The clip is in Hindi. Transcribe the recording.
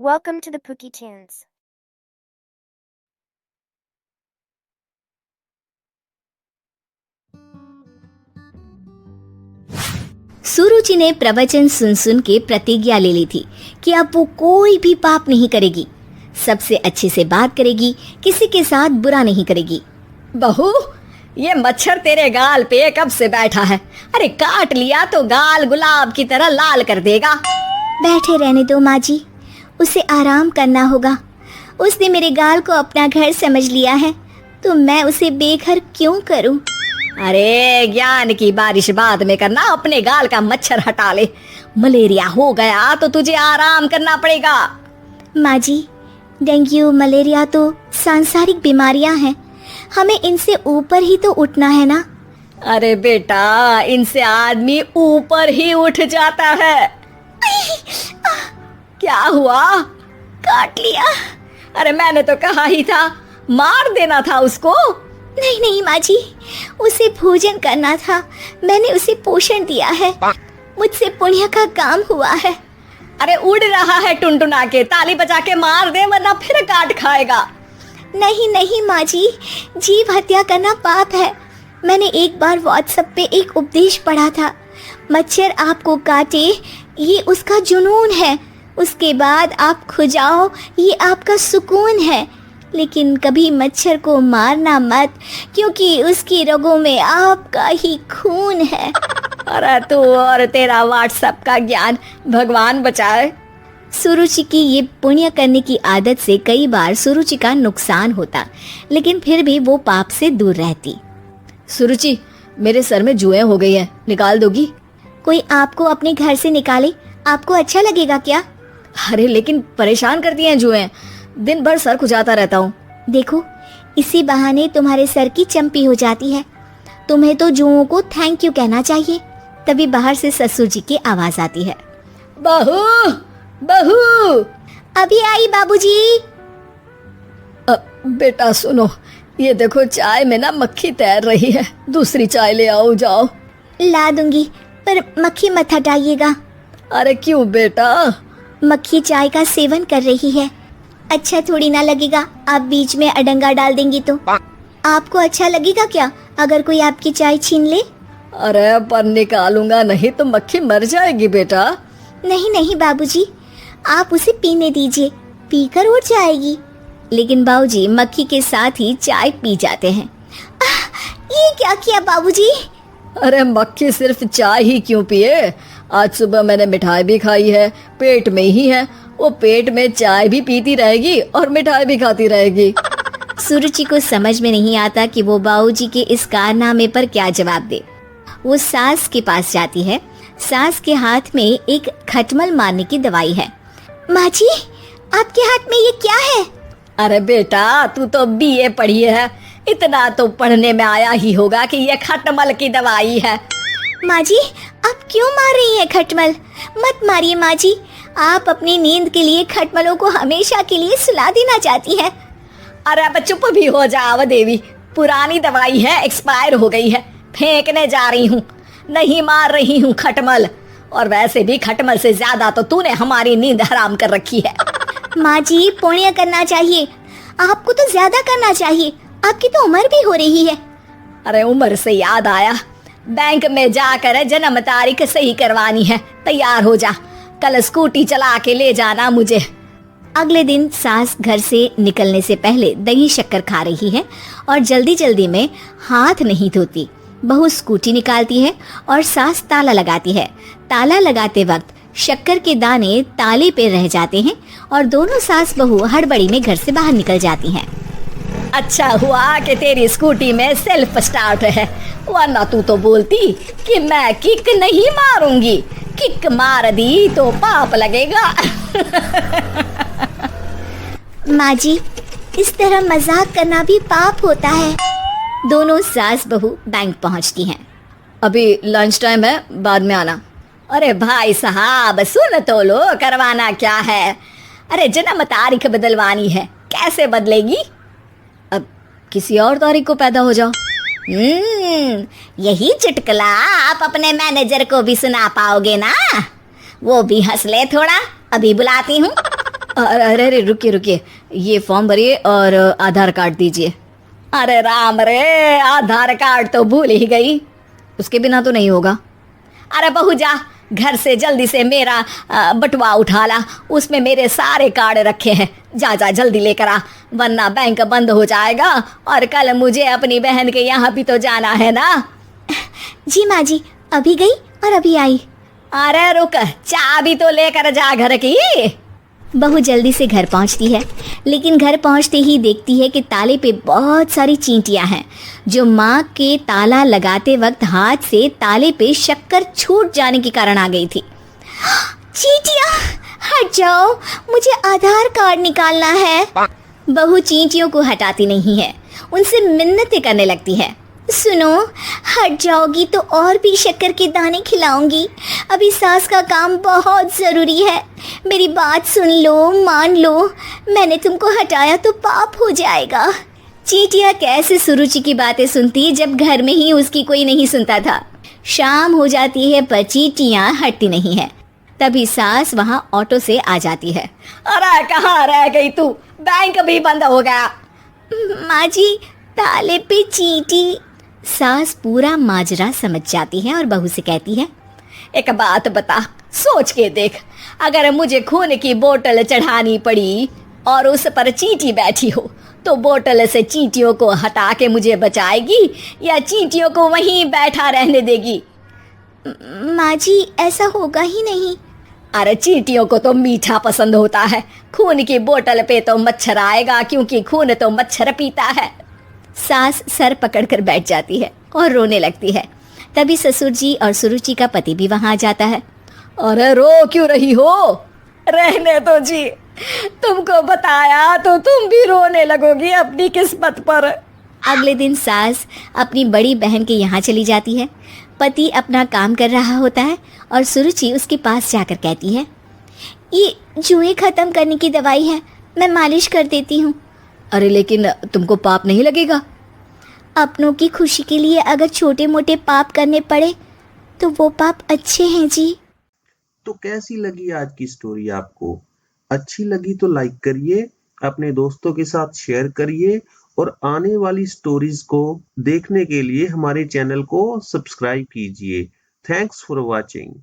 Welcome to the Pookie Tunes. सुरुचि ने प्रवचन सुन सुन के प्रतिज्ञा ले ली थी कि अब वो कोई भी पाप नहीं करेगी, सबसे अच्छे से बात करेगी, किसी के साथ बुरा नहीं करेगी। बहू, ये मच्छर तेरे गाल पे कब से बैठा है? अरे काट लिया तो गाल गुलाब की तरह लाल कर देगा। बैठे रहने दो माँ जी, उसे आराम करना होगा। उसने मेरे गाल को अपना घर समझ लिया है, तो मैं उसे बेघर क्यों करूं? अरे ज्ञान की बारिश बाद में करना, अपने गाल का मच्छर हटा ले। मलेरिया हो गया तो तुझे आराम करना पड़ेगा। माँ जी, डेंगू मलेरिया तो सांसारिक बीमारियां हैं, हमें इनसे ऊपर ही तो उठना है ना। अरे बेटा, इनसे आदमी ऊपर ही उठ जाता है। क्या हुआ? काट लिया। अरे मैंने तो कहा ही था, मार देना था उसको। नहीं नहीं माँ जी, उसे भोजन करना था, मैंने उसे पोषण दिया है, मुझसे पुण्य का काम हुआ है। अरे उड़ रहा है टुनटुना के, ताली बजा के मार दे वरना फिर काट खाएगा। नहीं नहीं माँ जी, जीव हत्या करना पाप है। मैंने एक बार व्हाट्सएप पे एक उपदेश पढ़ा था, मच्छर आपको काटे ये उसका जुनून है, उसके बाद आप खुजाओ ये आपका सुकून है, लेकिन कभी मच्छर को मारना मत, क्योंकि उसकी रगों में आपका ही खून है। अरे तू और तेरा व्हाट्सएप का ज्ञान, भगवान बचाए। सुरुचि की ये पुण्य करने की आदत से कई बार सुरुचि का नुकसान होता, लेकिन फिर भी वो पाप से दूर रहती। सुरुचि, मेरे सर में जुएं हो गई है, निकाल दोगी? कोई आपको अपने घर से निकाले, आपको अच्छा लगेगा क्या? अरे लेकिन परेशान करती हैं जुएं, दिन भर सर खुजाता रहता हूँ। देखो, इसी बहाने तुम्हारे सर की चंपी हो जाती है। तुम्हें तो जुओं को थैंक यू कहना चाहिए। तभी बाहर से ससुर जी की आवाज आती है, बहू बहू। अभी आई बाबूजी। बेटा सुनो, ये देखो चाय में ना मक्खी तैर रही है, दूसरी चाय ले आओ जाओ। ला दूंगी, पर मक्खी मत हटाइएगा। अरे क्यों बेटा? मक्खी चाय का सेवन कर रही है, अच्छा थोड़ी ना लगेगा आप बीच में अडंगा डाल देंगी तो। आपको अच्छा लगेगा क्या अगर कोई आपकी चाय छीन ले? अरे पर निकालूंगा नहीं तो मक्खी मर जाएगी बेटा। नहीं नहीं बाबूजी, आप उसे पीने दीजिए, पीकर उड़ जाएगी। लेकिन बाबूजी मक्खी के साथ ही चाय पी जाते हैं। ये क्या किया बाबूजी? अरे मक्खी सिर्फ चाय ही क्यों पिए, आज सुबह मैंने मिठाई भी खाई है, पेट में ही है, वो पेट में चाय भी पीती रहेगी और मिठाई भी खाती रहेगी। सुरुचि को समझ में नहीं आता कि वो बाबूजी के इस कारनामे पर क्या जवाब दे। वो सास के पास जाती है। सास के हाथ में एक खटमल मारने की दवाई है। माँ जी, आपके हाथ में ये क्या है? अरे बेटा, तू तो बीए पढ़ी है, इतना तो पढ़ने में आया ही होगा कि ये खटमल की दवाई है। माँ जी, आप क्यों मार रही हैं खटमल? मत मारिए माँ जी, आप अपनी नींद के लिए खटमलों को हमेशा के लिए सुला देना चाहती हैं। अरे अब चुप भी हो जाओ देवी, पुरानी दवाई है, एक्सपायर हो गई है, फेंकने जा रही हूँ, नहीं मार रही हूँ खटमल। और वैसे भी खटमल से ज्यादा तो तूने हमारी नींद हराम कर रखी है। माँ जी, पुण्य करना चाहिए, आपको तो ज्यादा करना चाहिए, आपकी तो उम्र भी हो रही है। अरे उम्र से याद आया, बैंक में जाकर जन्म तारीख सही करवानी है, तैयार हो जा, कल स्कूटी चला के ले जाना मुझे। अगले दिन सास घर से निकलने से पहले दही शक्कर खा रही है और जल्दी जल्दी में हाथ नहीं धोती। बहू स्कूटी निकालती है और सास ताला लगाती है। ताला लगाते वक्त शक्कर के दाने ताले पे रह जाते हैं और दोनों सास बहू हड़बड़ी में घर से बाहर निकल जाती हैं। अच्छा हुआ कि तेरी स्कूटी में सेल्फ स्टार्ट है, वरना तू तो बोलती कि मैं किक नहीं मारूंगी, किक मार दी तो पाप लगेगा। माँ जी, इस तरह मजाक करना भी पाप होता है। दोनों सास बहू बैंक पहुँचती हैं। अभी लंच टाइम है, बाद में आना। अरे भाई साहब सुन तो लो, करवाना क्या है? अरे जन्म तारीख बदलवानी है, कैसे बदलेगी? अब किसी और तारीख को पैदा हो जाओ। यही चुटकुला आप अपने मैनेजर को भी सुना पाओगे ना? वो भी हंस ले थोड़ा, अभी बुलाती हूँ। अरे अरे रुकिए रुकिए, ये फॉर्म भरिए और आधार कार्ड दीजिए। अरे राम रे, आधार कार्ड तो भूल ही गई, उसके बिना तो नहीं होगा। अरे बहू जा, घर से जल्दी से मेरा बटुआ उठा ला, उसमें मेरे सारे कार्ड रखे हैं। जा जा जल्दी लेकर आ, वरना बैंक बंद हो जाएगा और कल मुझे अपनी बहन के यहाँ भी तो जाना है ना। जी माँ जी, अभी गई और अभी आई। अरे रुक, चाबी तो लेकर जा घर की। बहू जल्दी से घर पहुंचती है, लेकिन घर पहुंचते ही देखती है कि ताले पे बहुत सारी चींटियां हैं, जो माँ के ताला लगाते वक्त हाथ से ताले पे शक्कर छूट जाने के कारण आ गई थी। चींटियां हट जाओ, मुझे आधार कार्ड निकालना है। बहू चींटियों को हटाती नहीं है, उनसे मिन्नतें करने लगती है। सुनो, हट जाओगी तो और भी शक्कर के दाने खिलाऊंगी। अभी सास का काम बहुत ज़रूरी है, मेरी बात सुन लो, मान लो। मैंने तुमको हटाया तो पाप हो जाएगा। चींटियाँ कैसे सुरुचि की बातें सुनती जब घर में ही उसकी कोई नहीं सुनता था। शाम हो जाती है पर चींटियाँ हटती नहीं है। तभी सास वहाँ ऑटो से आ जाती है। अरे कहाँ रह गई तू, बैंक भी बंद हो गया। माँ जी, ताले पे चींटी। सास पूरा माजरा समझ जाती है और बहू से कहती है, एक बात बता, सोच के देख, अगर मुझे खून की बोतल चढ़ानी पड़ी और उस पर चींटी बैठी हो, तो बोतल से चींटियों को हटा के मुझे बचाएगी या चींटियों को वहीं बैठा रहने देगी? माँ जी, ऐसा होगा ही नहीं। अरे चींटियों को तो मीठा पसंद होता है, खून की बोतल पे तो मच्छर आएगा, क्योंकि खून तो मच्छर पीता है। सास सर पकड़कर बैठ जाती है और रोने लगती है। तभी ससुर जी और सुरुचि का पति भी वहां आ जाता है। अरे रो क्यों रही हो, रहने दो जी, तुमको बताया तो तुम भी रोने लगोगी अपनी किस्मत पर। अगले दिन सास अपनी बड़ी बहन के यहाँ चली जाती है। पति अपना काम कर रहा होता है और सुरुचि उसके पास जाकर कहती है, ये जुएं खत्म करने की दवाई है, मैं मालिश कर देती हूँ। अरे लेकिन तुमको पाप नहीं लगेगा? अपनों की खुशी के लिए अगर छोटे मोटे पाप करने पड़े तो वो पाप अच्छे हैं जी। तो कैसी लगी आज की स्टोरी आपको? अच्छी लगी तो लाइक करिए, अपने दोस्तों के साथ शेयर करिए और आने वाली स्टोरीज को देखने के लिए हमारे चैनल को सब्सक्राइब कीजिए। Thanks for watching.